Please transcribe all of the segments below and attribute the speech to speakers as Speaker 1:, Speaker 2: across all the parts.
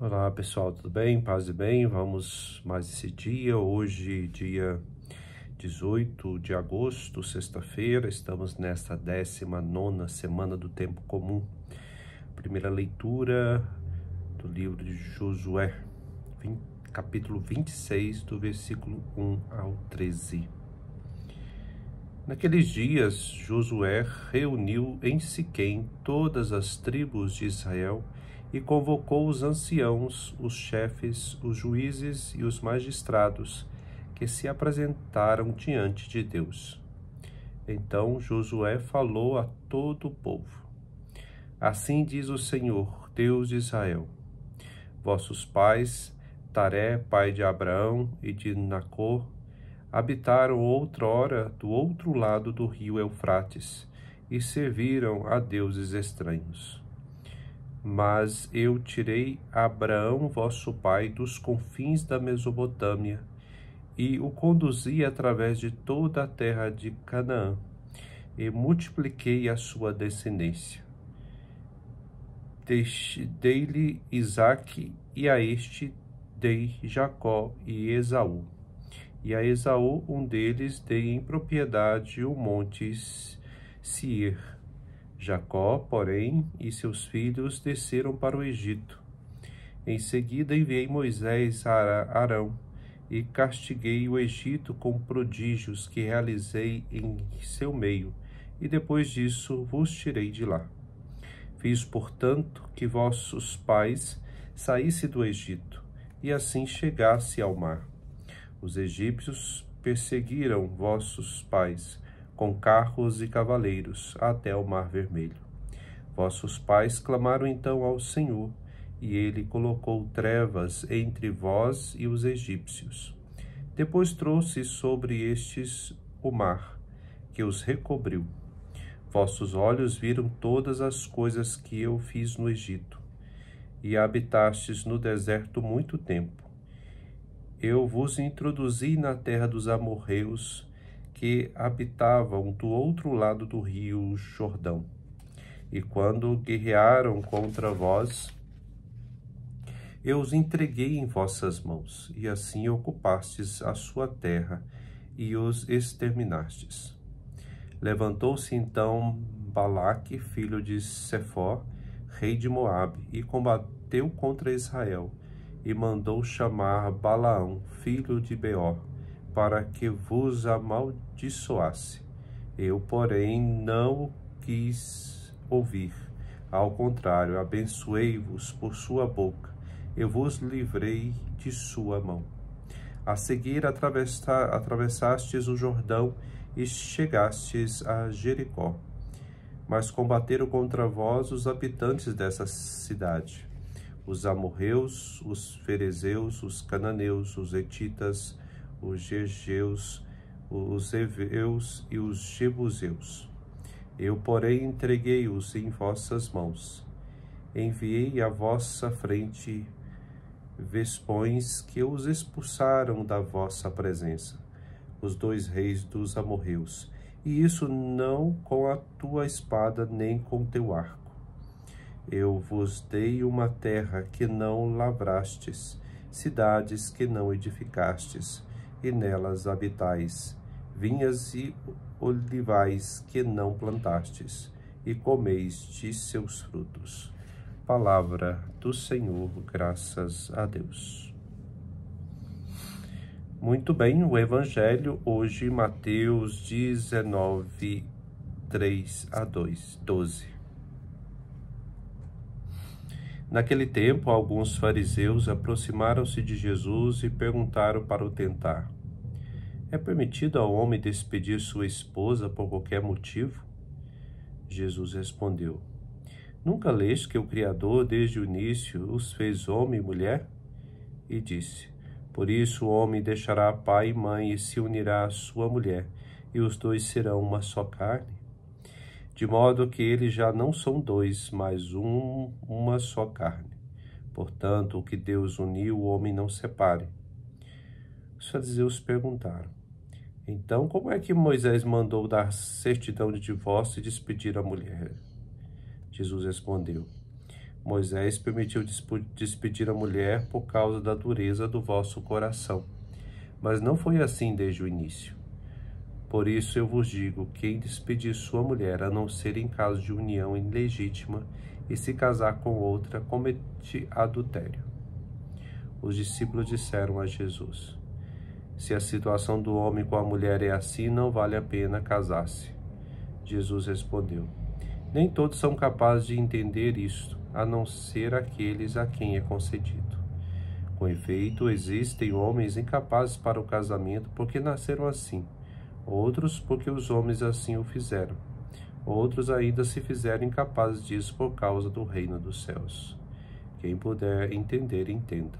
Speaker 1: Olá pessoal, tudo bem? Paz e bem? Vamos mais esse dia, hoje dia 18 de agosto, sexta-feira, estamos nesta 19ª semana do tempo comum. Primeira leitura do livro de Josué, capítulo 26, do versículo 1 ao 13. Naqueles dias, Josué reuniu em Siquém todas as tribos de Israel e convocou os anciãos, os chefes, os juízes e os magistrados, que se apresentaram diante de Deus. Então Josué falou a todo o povo: Assim diz o Senhor, Deus de Israel: Vossos pais, Taré, pai de Abraão e de Nacor, habitaram outrora do outro lado do rio Eufrates e serviram a deuses estranhos. Mas eu tirei Abraão, vosso pai, dos confins da Mesopotâmia e o conduzi através de toda a terra de Canaã e multipliquei a sua descendência. Dei-lhe Isaque e a este dei Jacó e Esaú. E a Esaú, um deles, dei em propriedade o monte Seir. Jacó, porém, e seus filhos desceram para o Egito. Em seguida enviei Moisés a Arão, e castiguei o Egito com prodígios que realizei em seu meio, e depois disso vos tirei de lá. Fiz, portanto, que vossos pais saíssem do Egito, e assim chegasse ao mar. Os egípcios perseguiram vossos pais com carros e cavaleiros até o Mar Vermelho. Vossos pais clamaram então ao Senhor, e ele colocou trevas entre vós e os egípcios. Depois trouxe sobre estes o mar, que os recobriu. Vossos olhos viram todas as coisas que eu fiz no Egito, e habitastes no deserto muito tempo. Eu vos introduzi na terra dos amorreus, que habitavam do outro lado do rio Jordão. E quando guerrearam contra vós, eu os entreguei em vossas mãos, e assim ocupastes a sua terra e os exterminastes. Levantou-se então Balaque, filho de Sefó, rei de Moabe, e combateu contra Israel, e mandou chamar Balaão, filho de Beor, para que vos amaldiçoasse. Eu, porém, não o quis ouvir. Ao contrário, abençoei-vos por sua boca, eu vos livrei de sua mão. A seguir atravessastes o Jordão e chegastes a Jericó. Mas combateram contra vós os habitantes dessa cidade, os amorreus, os ferezeus, os cananeus, os hetitas, os gergeus, os heveus e os jebuseus. Eu, porém, entreguei-os em vossas mãos. Enviei à vossa frente vespões que os expulsaram da vossa presença, os 2 reis dos amorreus, e isso não com a tua espada nem com teu arco. Eu vos dei uma terra que não lavrastes, cidades que não edificastes, e nelas habitais, vinhas e olivais que não plantastes, e comeis de seus frutos. Palavra do Senhor, graças a Deus. Muito bem, o Evangelho hoje, Mateus 19, 3 a 12. Naquele tempo, alguns fariseus aproximaram-se de Jesus e perguntaram para o tentar: É permitido ao homem despedir sua esposa por qualquer motivo? Jesus respondeu: Nunca leste que o Criador, desde o início, os fez homem e mulher? E disse: Por isso o homem deixará pai e mãe e se unirá à sua mulher, e os 2 serão uma só carne? De modo que eles já não são 2, mas uma só carne. Portanto, o que Deus uniu, o homem não separe. Os fariseus perguntaram: Então, como é que Moisés mandou dar certidão de divórcio e despedir a mulher? Jesus respondeu: Moisés permitiu despedir a mulher por causa da dureza do vosso coração. Mas não foi assim desde o início. Por isso eu vos digo, quem despedir sua mulher, a não ser em caso de união ilegítima, e se casar com outra, comete adultério. Os discípulos disseram a Jesus: se a situação do homem com a mulher é assim, não vale a pena casar-se. Jesus respondeu: nem todos são capazes de entender isto, a não ser aqueles a quem é concedido. Com efeito, existem homens incapazes para o casamento porque nasceram assim, outros porque os homens assim o fizeram, outros ainda se fizeram incapazes disso por causa do reino dos céus. Quem puder entender, entenda.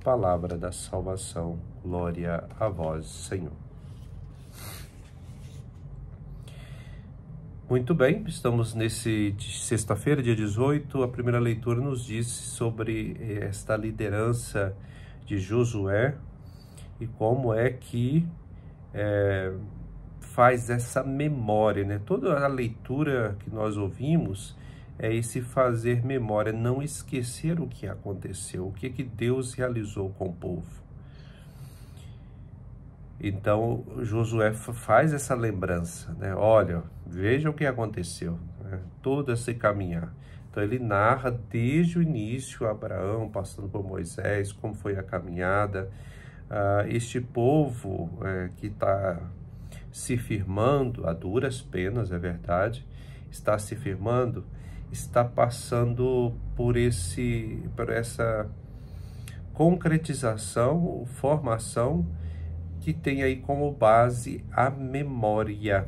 Speaker 1: Palavra da salvação. Glória a vós, Senhor. Muito bem, estamos nesse sexta-feira, dia 18. A primeira leitura nos diz sobre esta liderança de Josué e como é que faz essa memória, né? Toda a leitura que nós ouvimos é esse fazer memória, não esquecer o que aconteceu, o que Deus realizou com o povo. Então, Josué faz essa lembrança, né? Olha, veja o que aconteceu, né? Todo esse caminhar. Então, ele narra desde o início, Abraão passando por Moisés, como foi a caminhada. Este povo que está se firmando, a duras penas, é verdade, está se firmando, está passando por essa concretização, formação, que tem aí como base a memória.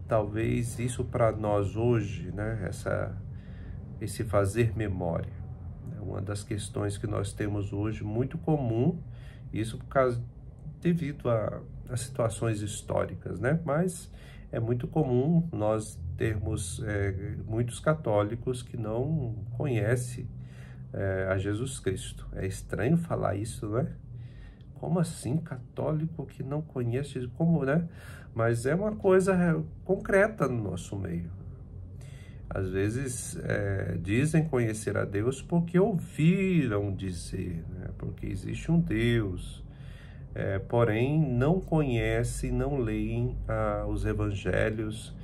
Speaker 1: Talvez isso para nós hoje, né, esse fazer memória, é uma das questões que nós temos hoje, muito comum, isso devido a situações históricas, né? Mas é muito comum nós termos muitos católicos que não conhecem a Jesus Cristo. É estranho falar isso, né? Como assim, católico que não conhece, como, né? Mas é uma coisa concreta no nosso meio. Às vezes dizem conhecer a Deus porque ouviram dizer, né? Porque existe um Deus, porém não conhecem, não leem os evangelhos,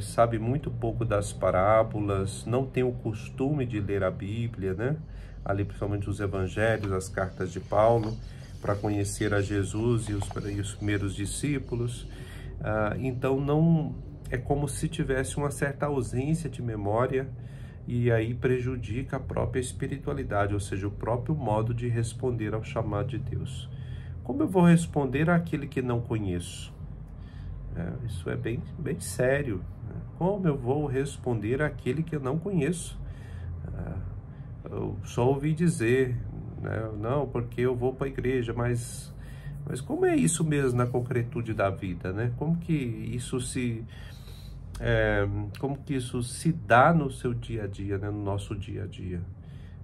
Speaker 1: sabe muito pouco das parábolas, não tem o costume de ler a Bíblia, né? Ali principalmente os evangelhos, as cartas de Paulo, para conhecer a Jesus e os primeiros discípulos. Então não é como se tivesse uma certa ausência de memória, e aí prejudica a própria espiritualidade, ou seja, o próprio modo de responder ao chamado de Deus. Como eu vou responder àquele que não conheço? Isso é bem sério. Como eu vou responder àquele que eu não conheço? Eu só ouvi dizer, né? Não, porque eu vou para a igreja, mas como é isso mesmo na concretude da vida, né? Como que isso se dá no seu dia a dia, né? No nosso dia a dia?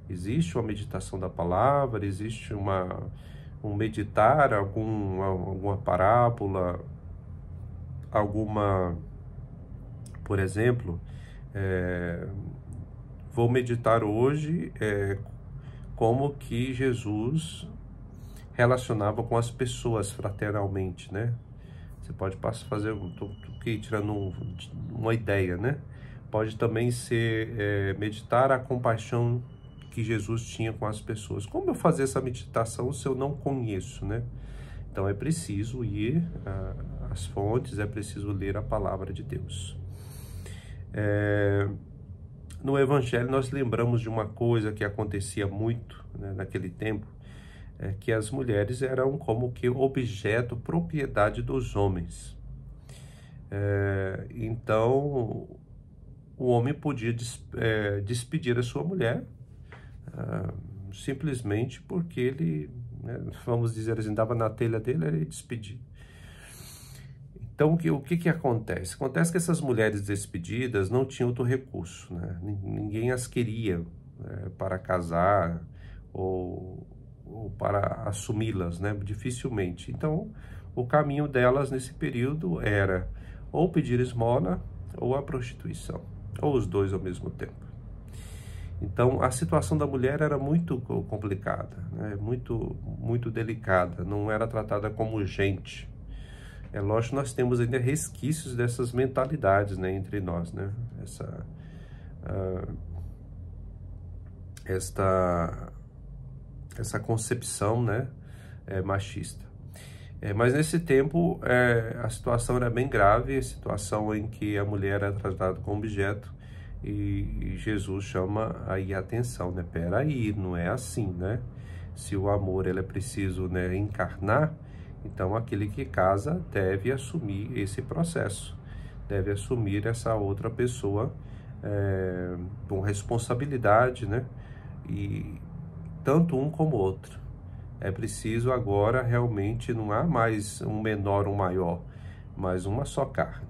Speaker 1: Existe uma meditação da palavra? Existe um meditar alguma parábola, por exemplo, vou meditar hoje como que Jesus relacionava com as pessoas fraternalmente, né? Você pode fazer, estou aqui tirando uma ideia, né? Pode também ser meditar a compaixão que Jesus tinha com as pessoas. Como eu fazer essa meditação se eu não conheço, né? Então é preciso ir às fontes, é preciso ler a palavra de Deus. No Evangelho nós lembramos de uma coisa que acontecia muito, né, naquele tempo, que as mulheres eram como que objeto, propriedade dos homens. Então o homem podia despedir a sua mulher simplesmente porque ele, né, vamos dizer assim, dava na telha dele, ele despedia. Então, o que acontece? Acontece que essas mulheres despedidas não tinham outro recurso, né? Ninguém as queria para casar ou para assumi-las, né? Dificilmente. Então, o caminho delas nesse período era ou pedir esmola ou a prostituição, ou os dois ao mesmo tempo. Então, a situação da mulher era muito complicada, né? Muito delicada, não era tratada como gente. É lógico que nós temos ainda resquícios dessas mentalidades, né, entre nós, né? Essa concepção, né, machista. Mas nesse tempo a situação era bem grave, a situação em que a mulher era tratada como objeto, e Jesus chama aí a atenção, né? Peraí, não é assim, né? Se o amor ele é preciso, né, encarnar, então aquele que casa deve assumir esse processo, deve assumir essa outra pessoa com responsabilidade, né? E tanto um como o outro. É preciso agora realmente, não há mais um menor ou um maior, mas uma só carne.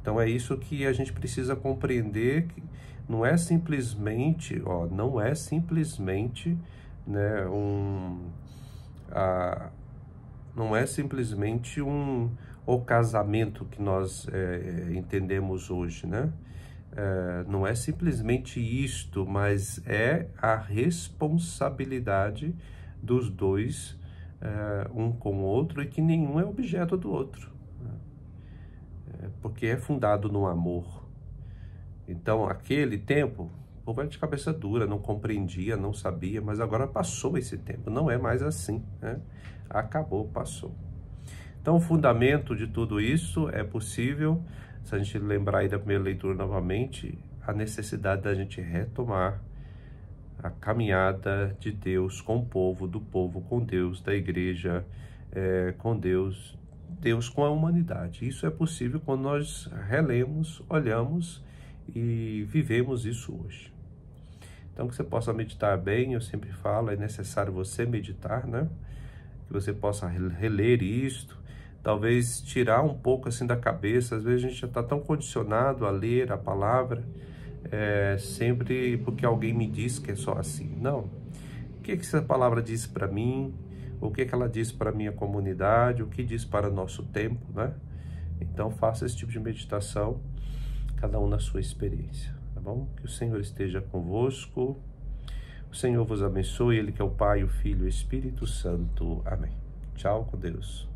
Speaker 1: Então é isso que a gente precisa compreender, que não é simplesmente, não é simplesmente, né, não é simplesmente o casamento que nós entendemos hoje, né? Não é simplesmente isto, mas é a responsabilidade dos dois, um com o outro, e que nenhum é objeto do outro, porque é fundado no amor. Então, aquele tempo, o povo era de cabeça dura, não compreendia, não sabia, mas agora passou esse tempo, não é mais assim, né? Acabou, passou. Então, o fundamento de tudo isso é possível, se a gente lembrar aí da primeira leitura novamente, a necessidade da gente retomar a caminhada de Deus com o povo, do povo com Deus, da igreja com Deus, Deus com a humanidade. Isso é possível quando nós relemos, olhamos e vivemos isso hoje. Então, que você possa meditar bem, eu sempre falo, é necessário você meditar, né? Que você possa reler isto, talvez tirar um pouco assim da cabeça. Às vezes a gente já está tão condicionado a ler a palavra, sempre porque alguém me diz que é só assim. Não. O que essa palavra diz para mim? O que ela diz para a minha comunidade? O que diz para o nosso tempo, né? Então faça esse tipo de meditação, cada um na sua experiência, tá bom? Que o Senhor esteja convosco. O Senhor vos abençoe, Ele que é o Pai, o Filho e o Espírito Santo. Amém. Tchau, com Deus.